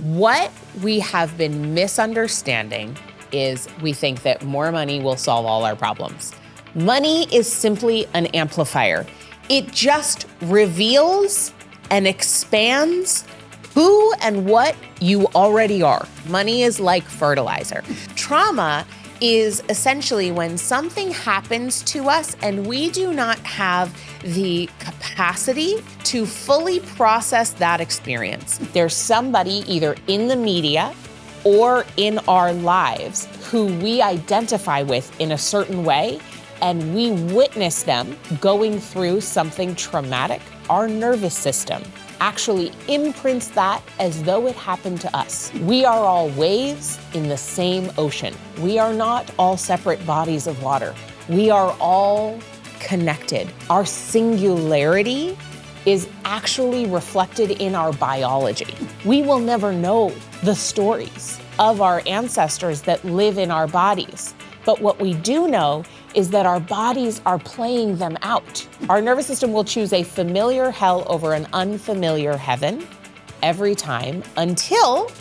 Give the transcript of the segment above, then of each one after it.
What we have been misunderstanding is we think that more money will solve all our problems. Money is simply an amplifier. It just reveals and expands who and what you already are. Money is like fertilizer. Trauma is essentially when something happens to us and we do not have the capacity to fully process that experience. There's somebody either in the media or in our lives who we identify with in a certain way, and we witness them going through something traumatic. Our nervous system actually imprints that as though it happened to us. We are all waves in the same ocean. We are not all separate bodies of water. We are all connected. Our singularity is actually reflected in our biology. We will never know the stories of our ancestors that live in our bodies. But what we do know is that our bodies are playing them out. Our nervous system will choose a familiar hell over an unfamiliar heaven every time until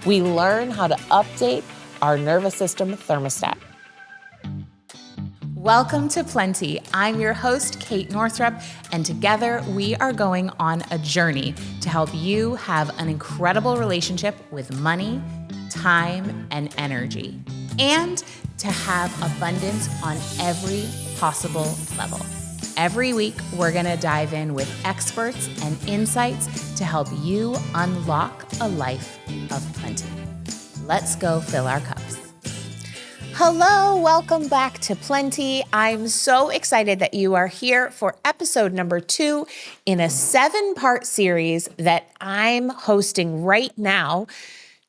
we learn how to update our nervous system thermostat. Welcome to Plenty. I'm your host, Kate Northrup, and together we are going on a journey to help you have an incredible relationship with money, time, and energy, and to have abundance on every possible level. Every week, we're gonna dive in with experts and insights to help you unlock a life of plenty. Let's go fill our cups. Hello, welcome back to Plenty. I'm so excited that you are here for episode number 2 in a 7-part series that I'm hosting right now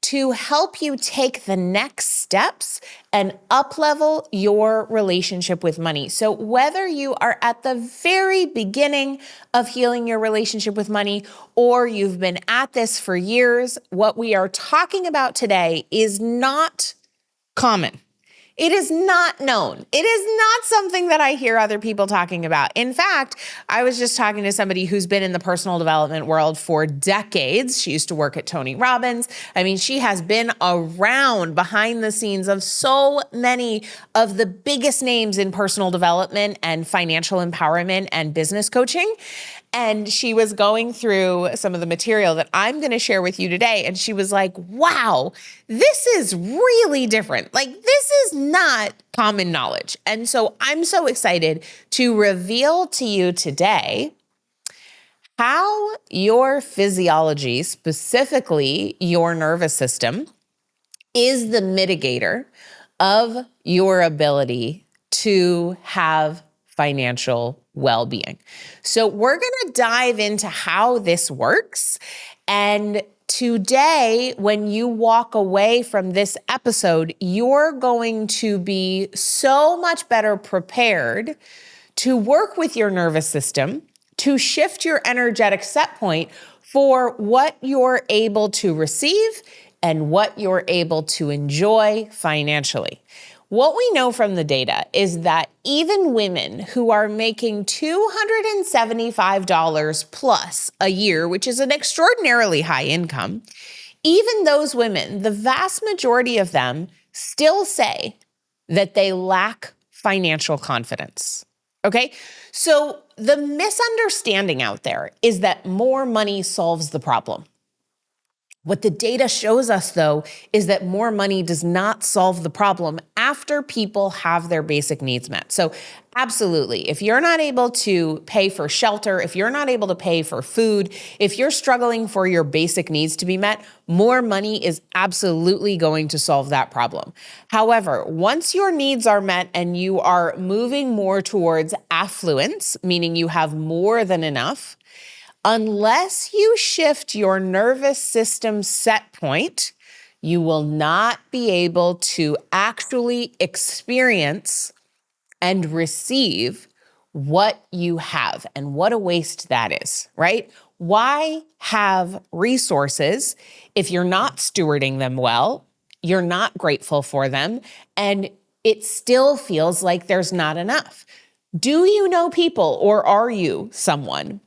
to help you take the next steps and up-level your relationship with money. So whether you are at the very beginning of healing your relationship with money or you've been at this for years, what we are talking about today is not common. It is not known. It is not something that I hear other people talking about. In fact, I was just talking to somebody who's been in the personal development world for decades. She used to work at Tony Robbins. I mean, she has been around behind the scenes of so many of the biggest names in personal development and financial empowerment and business coaching. And she was going through some of the material that I'm going to share with you today. And she was like, wow, this is really different. Like, this is not common knowledge. And so I'm so excited to reveal to you today how your physiology, specifically your nervous system, is the mitigator of your ability to have financial well-being. So we're going to dive into how this works. And today, when you walk away from this episode, you're going to be so much better prepared to work with your nervous system, to shift your energetic set point for what you're able to receive and what you're able to enjoy financially. What we know from the data is that even women who are making $275 plus a year, which is an extraordinarily high income, even those women, the vast majority of them still say that they lack financial confidence. Okay? So the misunderstanding out there is that more money solves the problem. What the data shows us, though, is that more money does not solve the problem after people have their basic needs met. So absolutely, if you're not able to pay for shelter, if you're not able to pay for food, if you're struggling for your basic needs to be met, more money is absolutely going to solve that problem. However, once your needs are met and you are moving more towards affluence, meaning you have more than enough, unless you shift your nervous system set point, you will not be able to actually experience and receive what you have. And what a waste that is, right? Why have resources if you're not stewarding them well, you're not grateful for them, and it still feels like there's not enough? Do you know people, or are you someone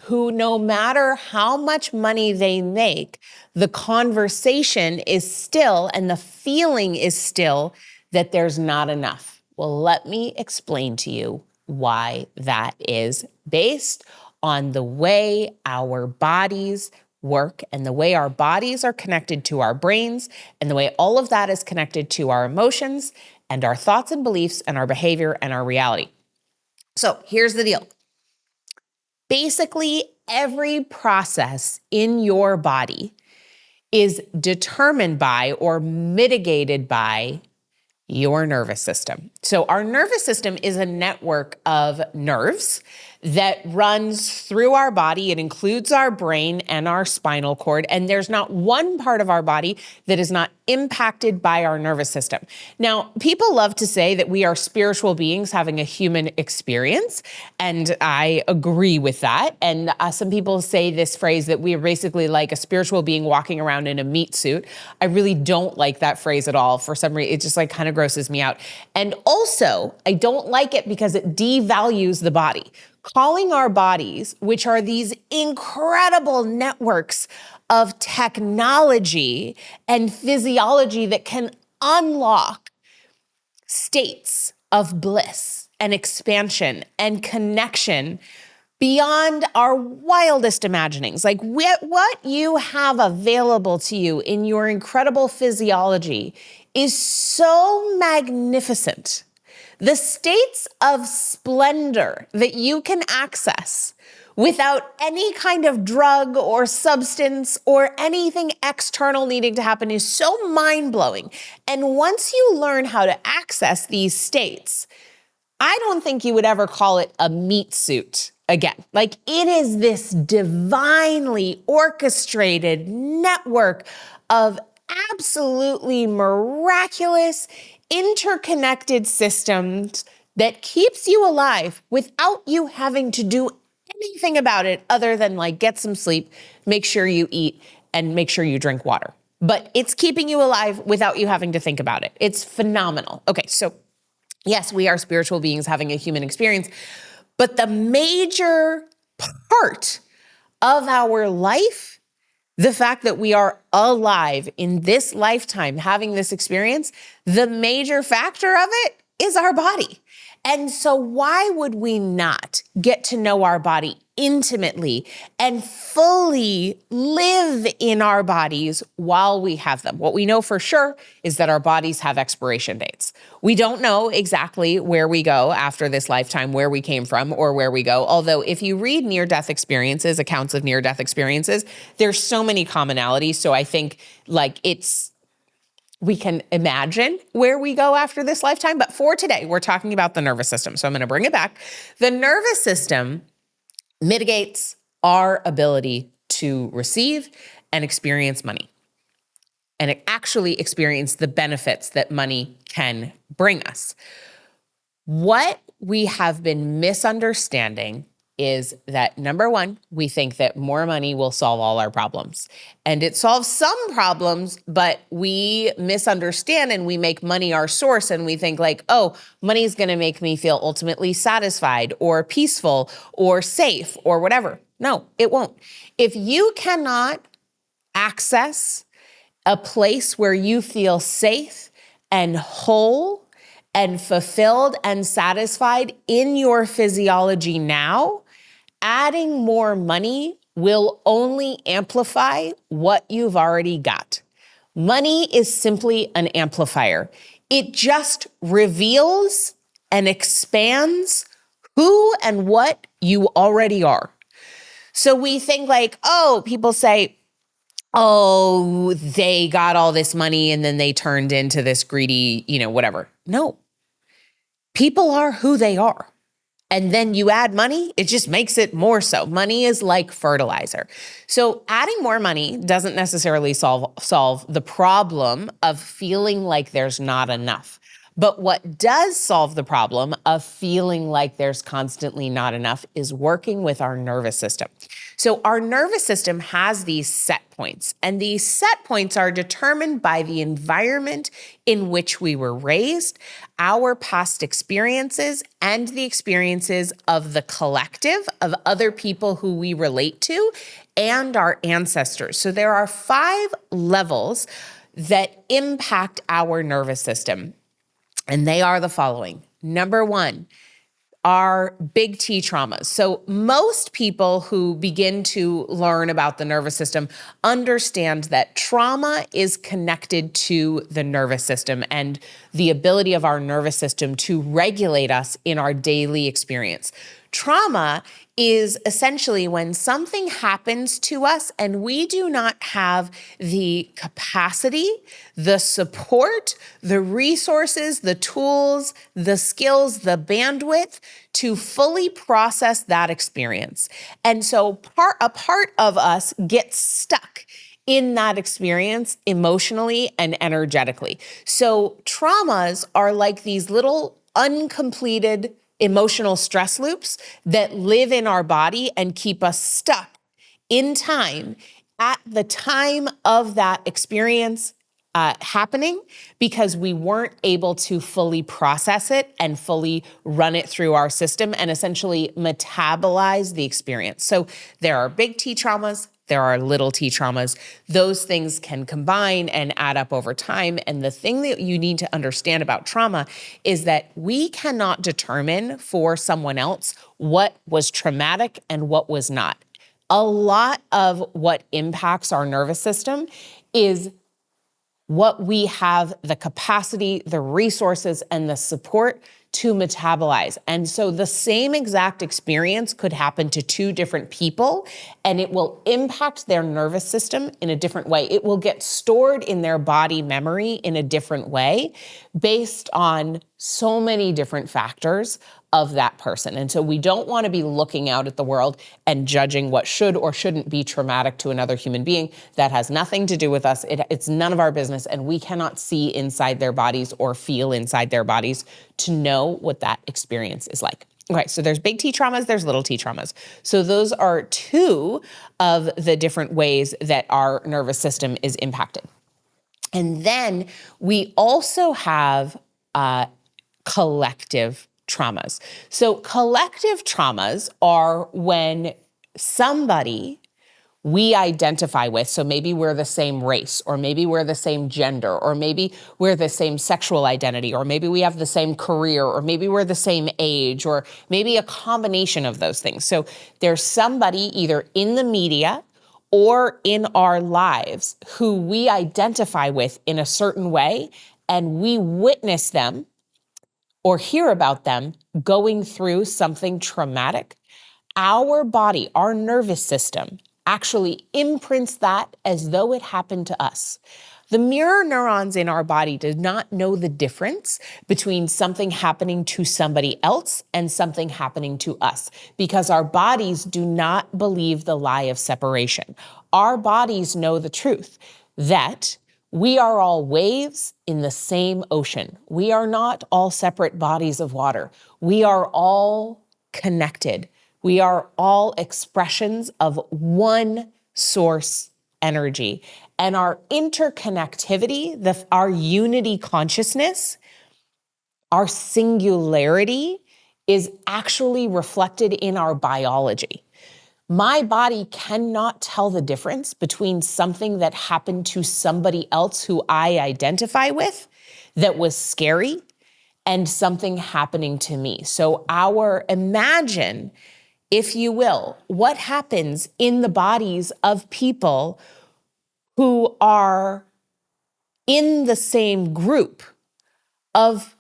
who, no matter how much money they make, the conversation is still, and the feeling is still, that there's not enough. Well, let me explain to you why that is, based on the way our bodies work and the way our bodies are connected to our brains and the way all of that is connected to our emotions and our thoughts and beliefs and our behavior and our reality. So here's the deal. Basically, every process in your body is determined by or mitigated by your nervous system. So our nervous system is a network of nerves that runs through our body. It includes our brain and our spinal cord, and there's not one part of our body that is not impacted by our nervous system. Now, people love to say that we are spiritual beings having a human experience, and I agree with that. And some people say this phrase that we are basically like a spiritual being walking around in a meat suit. I really don't like that phrase at all. For some reason, it just like kind of grosses me out. And also, I don't like it because it devalues the body. Calling our bodies, which are these incredible networks of technology and physiology that can unlock states of bliss and expansion and connection beyond our wildest imaginings. Like what you have available to you in your incredible physiology is so magnificent. The states of splendor that you can access without any kind of drug or substance or anything external needing to happen is so mind-blowing. And once you learn how to access these states, I don't think you would ever call it a meat suit again. Like, it is this divinely orchestrated network of absolutely miraculous, interconnected systems that keeps you alive without you having to do anything about it other than like get some sleep, make sure you eat, and make sure you drink water. But it's keeping you alive without you having to think about it. It's phenomenal. Okay, so yes, we are spiritual beings having a human experience, but the major part of our life, the fact that we are alive in this lifetime having this experience, the major factor of it is our body. And so why would we not get to know our body intimately and fully live in our bodies while we have them? What we know for sure is that our bodies have expiration dates. We don't know exactly where we go after this lifetime, where we came from or where we go. Although if you read near-death experiences, accounts of near-death experiences, there's so many commonalities. So I think like we can imagine where we go after this lifetime. But for today, we're talking about the nervous system. So I'm going to bring it back. The nervous system mitigates our ability to receive and experience money, and actually experience the benefits that money can bring us. What we have been misunderstanding is that, number one, we think that more money will solve all our problems. And it solves some problems, but we misunderstand and we make money our source, and we think like, oh, money is going to make me feel ultimately satisfied or peaceful or safe or whatever. No, it won't. If you cannot access a place where you feel safe and whole and fulfilled and satisfied in your physiology now, adding more money will only amplify what you've already got. Money is simply an amplifier. It just reveals and expands who and what you already are. So we think like, oh, people say, oh, they got all this money and then they turned into this greedy, whatever. No. People are who they are. And then you add money, it just makes it more so. Money is like fertilizer. So adding more money doesn't necessarily solve the problem of feeling like there's not enough. But what does solve the problem of feeling like there's constantly not enough is working with our nervous system. So our nervous system has these set points, and these set points are determined by the environment in which we were raised, our past experiences, and the experiences of the collective of other people who we relate to and our ancestors. So there are 5 levels that impact our nervous system. And they are the following. Number 1, are big T traumas. So most people who begin to learn about the nervous system understand that trauma is connected to the nervous system and the ability of our nervous system to regulate us in our daily experience. Trauma is essentially when something happens to us and we do not have the capacity, the support, the resources, the tools, the skills, the bandwidth to fully process that experience. And so a part of us gets stuck in that experience emotionally and energetically. So traumas are like these little uncompleted emotional stress loops that live in our body and keep us stuck in time at the time of that experience happening because we weren't able to fully process it and fully run it through our system and essentially metabolize the experience. So there are big T traumas, there are little T traumas. Those things can combine and add up over time. And the thing that you need to understand about trauma is that we cannot determine for someone else what was traumatic and what was not. A lot of what impacts our nervous system is what we have the capacity, the resources, and the support to metabolize. And so the same exact experience could happen to 2 different people, and it will impact their nervous system in a different way. It will get stored in their body memory in a different way based on so many different factors of that person. And so we don't want to be looking out at the world and judging what should or shouldn't be traumatic to another human being. That has nothing to do with us. It's none of our business, and we cannot see inside their bodies or feel inside their bodies to know what that experience is like. Okay, so there's big T traumas, there's little T traumas. So those are 2 of the different ways that our nervous system is impacted. And then we also have collective traumas. So collective traumas are when somebody we identify with, so maybe we're the same race, or maybe we're the same gender, or maybe we're the same sexual identity, or maybe we have the same career, or maybe we're the same age, or maybe a combination of those things. So there's somebody either in the media or in our lives who we identify with in a certain way, and we witness them or hear about them going through something traumatic. Our body, our nervous system, actually imprints that as though it happened to us. The mirror neurons in our body do not know the difference between something happening to somebody else and something happening to us because our bodies do not believe the lie of separation. Our bodies know the truth that we are all waves in the same ocean. We are not all separate bodies of water. We are all connected. We are all expressions of one source energy. And our interconnectivity, our unity consciousness, our singularity is actually reflected in our biology. My body cannot tell the difference between something that happened to somebody else who I identify with that was scary and something happening to me. So imagine, if you will, what happens in the bodies of people who are in the same group of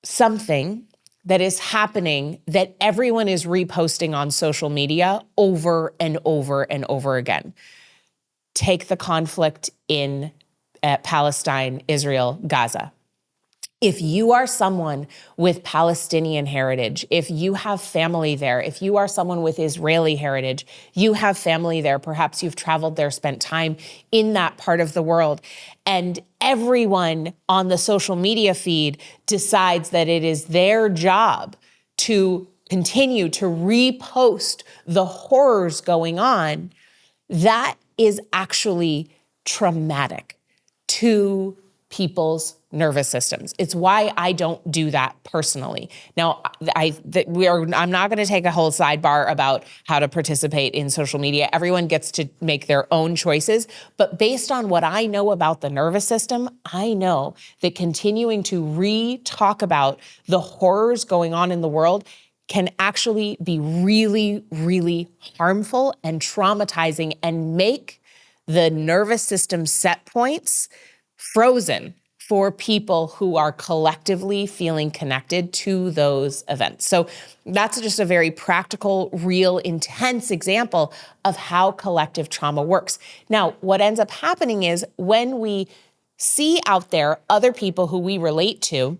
something that is happening that everyone is reposting on social media over and over and over again. Take the conflict in Palestine, Israel, Gaza. If you are someone with Palestinian heritage, if you have family there, if you are someone with Israeli heritage, you have family there, perhaps you've traveled there, spent time in that part of the world, and everyone on the social media feed decides that it is their job to continue to repost the horrors going on, that is actually traumatic to people's nervous systems. It's why I don't do that personally. Now, I'm not going to take a whole sidebar about how to participate in social media. Everyone gets to make their own choices, but based on what I know about the nervous system, I know that continuing to re-talk about the horrors going on in the world can actually be really, really harmful and traumatizing and make the nervous system set points frozen for people who are collectively feeling connected to those events. So that's just a very practical, real, intense example of how collective trauma works. Now, what ends up happening is when we see out there other people who we relate to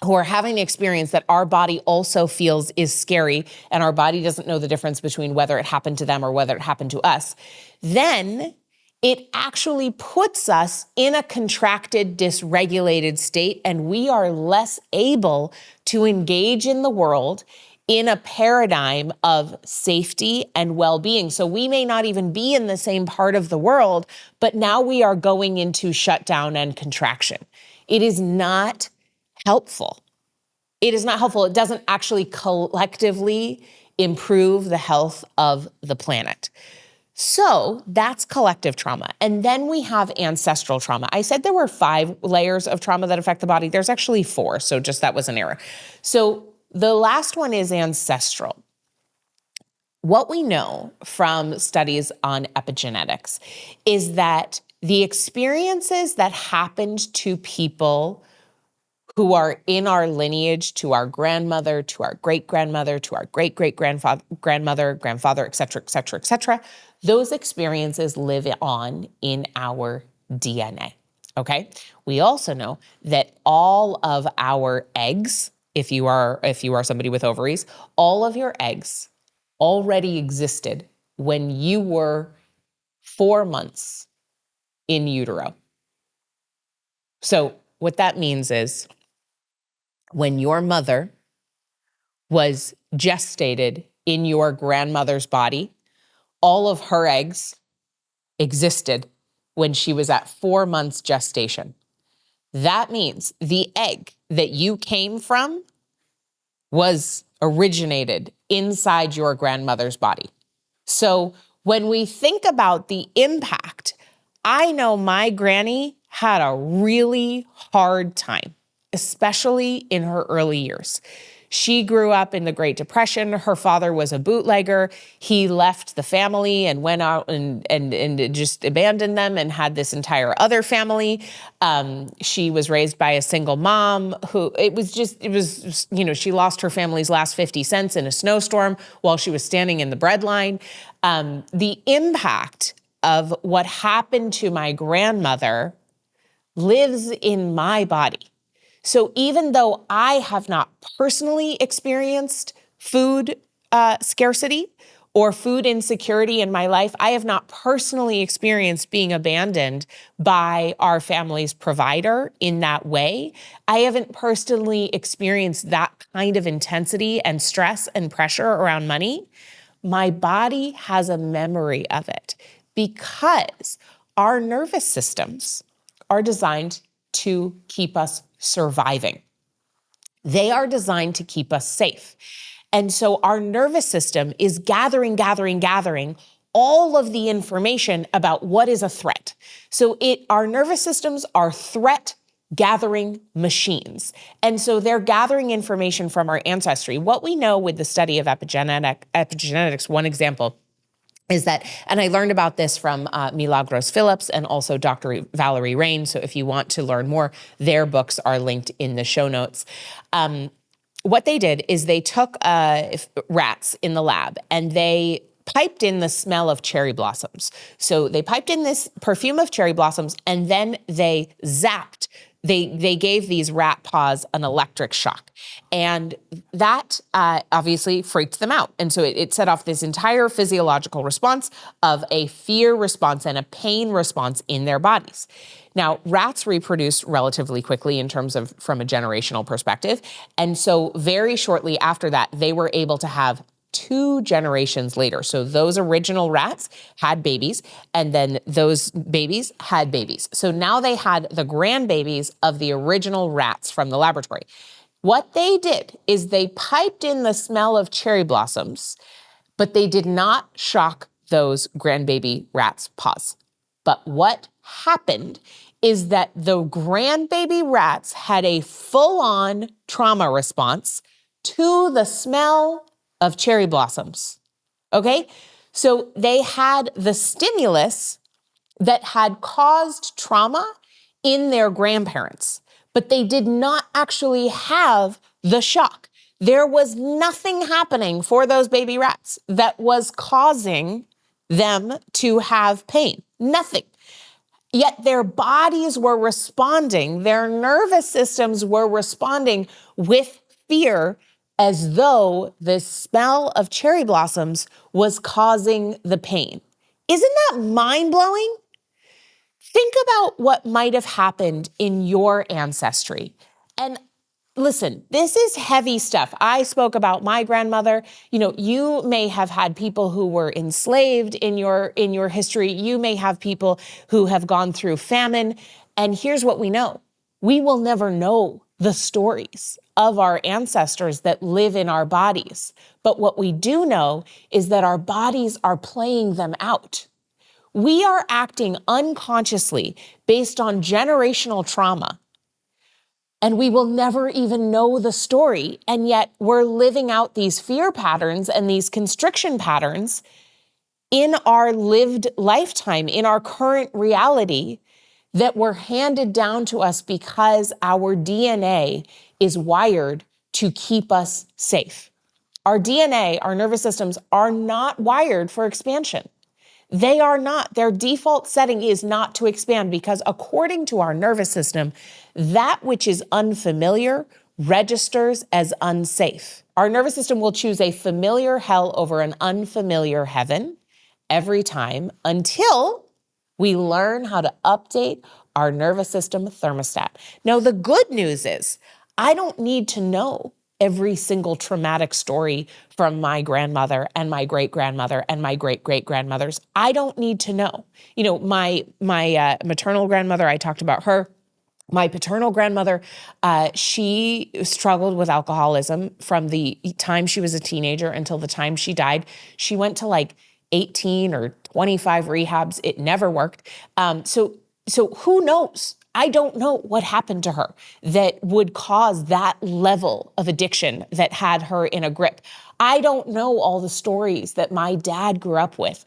who are having the experience that our body also feels is scary and our body doesn't know the difference between whether it happened to them or whether it happened to us, then it actually puts us in a contracted, dysregulated state, and we are less able to engage in the world in a paradigm of safety and well-being. So we may not even be in the same part of the world, but now we are going into shutdown and contraction. It is not helpful. It is not helpful. It doesn't actually collectively improve the health of the planet. So that's collective trauma. And then we have ancestral trauma. I said there were 5 layers of trauma that affect the body. There's actually 4, so just that was an error. So the last one is ancestral. What we know from studies on epigenetics is that the experiences that happened to people who are in our lineage, to our grandmother, to our great-grandmother, to our great-great-grandfather, grandfather, et cetera, et cetera, et cetera, those experiences live on in our DNA, okay? We also know that all of our eggs, if you are somebody with ovaries, all of your eggs already existed when you were 4 months in utero. So what that means is when your mother was gestated in your grandmother's body, all of her eggs existed when she was at 4 months gestation. That means the egg that you came from was originated inside your grandmother's body. So when we think about the impact, I know my granny had a really hard time, especially in her early years. She grew up in the Great Depression. Her father was a bootlegger. He left the family and went out and just abandoned them and had this entire other family. She was raised by a single mom she lost her family's last 50 cents in a snowstorm while she was standing in the bread line. The impact of what happened to my grandmother lives in my body. So even though I have not personally experienced food scarcity or food insecurity in my life, I have not personally experienced being abandoned by our family's provider in that way. I haven't personally experienced that kind of intensity and stress and pressure around money. My body has a memory of it because our nervous systems are designed to keep us surviving. They are designed to keep us safe. And so our nervous system is gathering all of the information about what is a threat. So our nervous systems are threat gathering machines. And so they're gathering information from our ancestry. What we know with the study of epigenetics, one example is that, and I learned about this from Milagros Phillips and also Dr. Valerie Rain. So if you want to learn more, their books are linked in the show notes. What they did is they took rats in the lab and they piped in the smell of cherry blossoms. So they piped in this perfume of cherry blossoms and then they zapped they gave these rat paws an electric shock. And that obviously freaked them out. And so it set off this entire physiological response of a fear response and a pain response in their bodies. Now, rats reproduce relatively quickly in terms of from a generational perspective. And so very shortly after that, they were able to have 2 generations later. So those original rats had babies, and then those babies had babies. So now they had the grandbabies of the original rats from the laboratory. What they did is they piped in the smell of cherry blossoms, but they did not shock those grandbaby rats' paws. But what happened is that the grandbaby rats had a full-on trauma response to the smell of cherry blossoms, okay? So they had the stimulus that had caused trauma in their grandparents, but they did not actually have the shock. There was nothing happening for those baby rats that was causing them to have pain, nothing. Yet their bodies were responding, their nervous systems were responding with fear as though the smell of cherry blossoms was causing the pain. Isn't that mind-blowing? Think about what might have happened in your ancestry. And listen, this is heavy stuff. I spoke about my grandmother. You may have had people who were enslaved in your history. You may have people who have gone through famine. And here's what we know. We will never know the stories of our ancestors that live in our bodies. But what we do know is that our bodies are playing them out. We are acting unconsciously based on generational trauma. And we will never even know the story. And yet we're living out these fear patterns and these constriction patterns in our lived lifetime, in our current reality, that were handed down to us because our DNA is wired to keep us safe. Our DNA, our nervous systems, are not wired for expansion. They are not. Their default setting is not to expand because according to our nervous system, that which is unfamiliar registers as unsafe. Our nervous system will choose a familiar hell over an unfamiliar heaven every time until we learn how to update our nervous system thermostat. Now, the good news is I don't need to know every single traumatic story from my grandmother and my great-grandmother and my great-great-grandmothers. I don't need to know. My maternal grandmother, I talked about her. My paternal grandmother, she struggled with alcoholism from the time she was a teenager until the time she died. She went to like 18 or 25 rehabs. It never worked. So who knows? I don't know what happened to her that would cause that level of addiction that had her in a grip. I don't know all the stories that my dad grew up with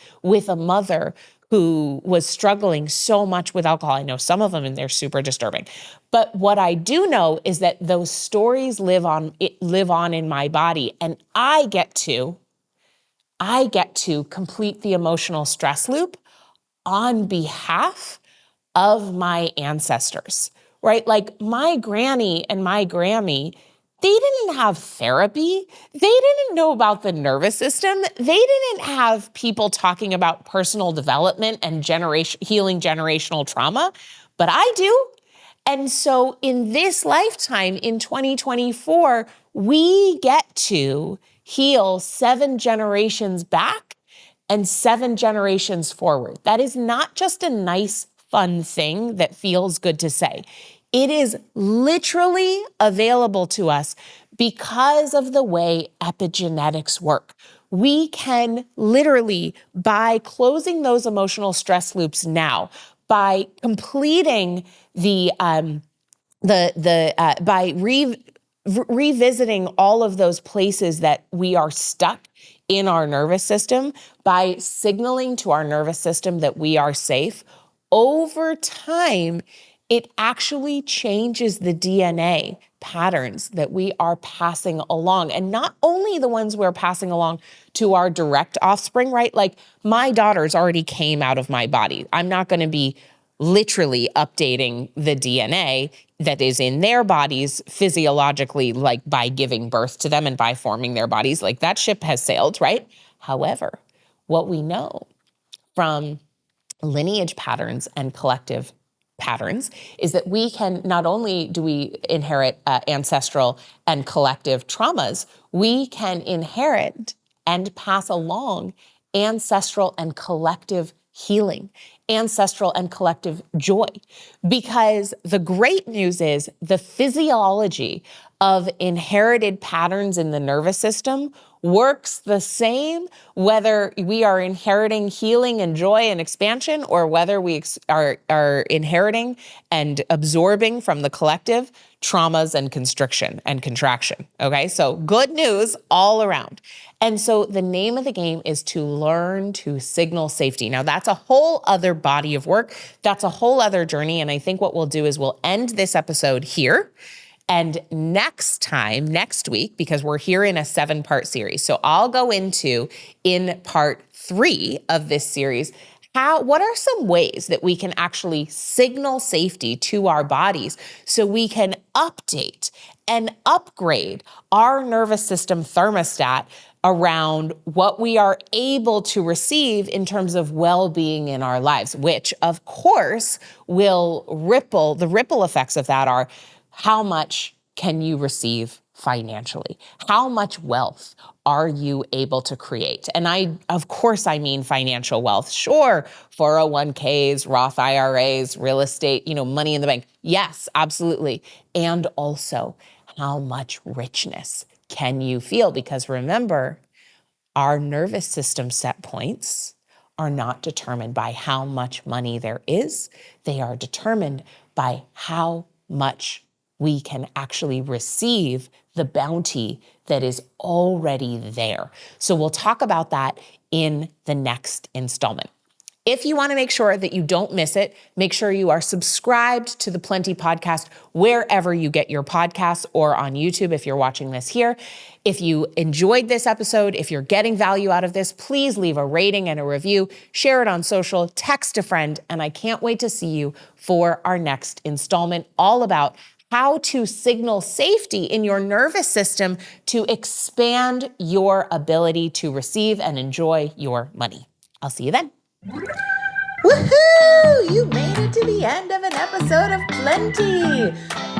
a mother who was struggling so much with alcohol. I know some of them and they're super disturbing. But what I do know is that those stories live on in my body, and I get to complete the emotional stress loop on behalf of my ancestors, right? Like my granny and my Grammy, they didn't have therapy. They didn't know about the nervous system. They didn't have people talking about personal development and healing generational trauma, but I do. And so in this lifetime, in 2024, we get to heal 7 generations back and 7 generations forward. That is not just a nice, fun thing that feels good to say. It is literally available to us because of the way epigenetics work. We can literally, by closing those emotional stress loops now, by completing revisiting all of those places that we are stuck in our nervous system, by signaling to our nervous system that we are safe, over time, it actually changes the DNA patterns that we are passing along. And not only the ones we're passing along to our direct offspring, right? Like my daughters already came out of my body. I'm not going to be literally updating the DNA that is in their bodies physiologically, like by giving birth to them and by forming their bodies. Like that ship has sailed, right? However, what we know from lineage patterns and collective patterns is that we can, not only do we inherit ancestral and collective traumas, we can inherit and pass along ancestral and collective healing, ancestral and collective joy. Because the great news is the physiology of inherited patterns in the nervous system works the same whether we are inheriting healing and joy and expansion or whether we are inheriting and absorbing from the collective traumas and constriction and contraction. Okay, so good news all around. And so the name of the game is to learn to signal safety. Now that's a whole other body of work. That's a whole other journey. And I think what we'll do is we'll end this episode here. And next week, because we're here in a 7-part series, so I'll go into in part 3 of this series, what are some ways that we can actually signal safety to our bodies so we can update and upgrade our nervous system thermostat around what we are able to receive in terms of well-being in our lives, which of course will the ripple effects of that are how much can you receive financially? How much wealth are you able to create? And of course, I mean financial wealth. Sure, 401ks, Roth IRAs, real estate, money in the bank. Yes, absolutely. And also, how much richness can you feel? Because remember, our nervous system set points are not determined by how much money there is. They are determined by how much we can actually receive the bounty that is already there. So we'll talk about that in the next installment. If you want to make sure that you don't miss it, make sure you are subscribed to the Plenty Podcast wherever you get your podcasts or on YouTube if you're watching this here. If you enjoyed this episode, if you're getting value out of this, please leave a rating and a review, share it on social, text a friend, and I can't wait to see you for our next installment all about how to signal safety in your nervous system to expand your ability to receive and enjoy your money. I'll see you then. Woohoo! You made it to the end of an episode of Plenty.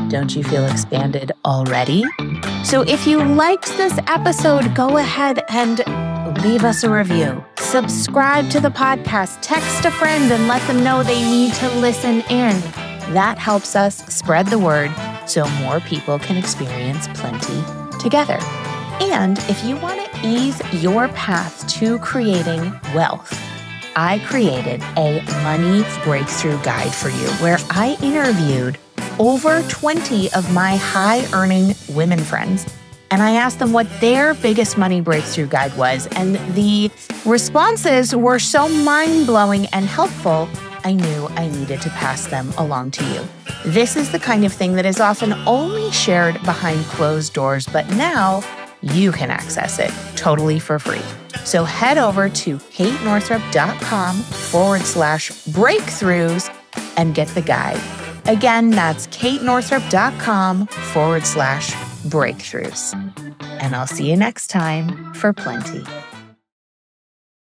Don't you feel expanded already? So if you liked this episode, go ahead and leave us a review. Subscribe to the podcast, text a friend and let them know they need to listen in. That helps us spread the word so more people can experience plenty together. And if you want to ease your path to creating wealth, I created a money breakthrough guide for you where I interviewed over 20 of my high-earning women friends, and I asked them what their biggest money breakthrough guide was, and the responses were so mind-blowing and helpful, I knew I needed to pass them along to you. This is the kind of thing that is often only shared behind closed doors, but now you can access it totally for free. So head over to katenorthrup.com/breakthroughs and get the guide. Again, that's katenorthrup.com/breakthroughs. And I'll see you next time for Plenty.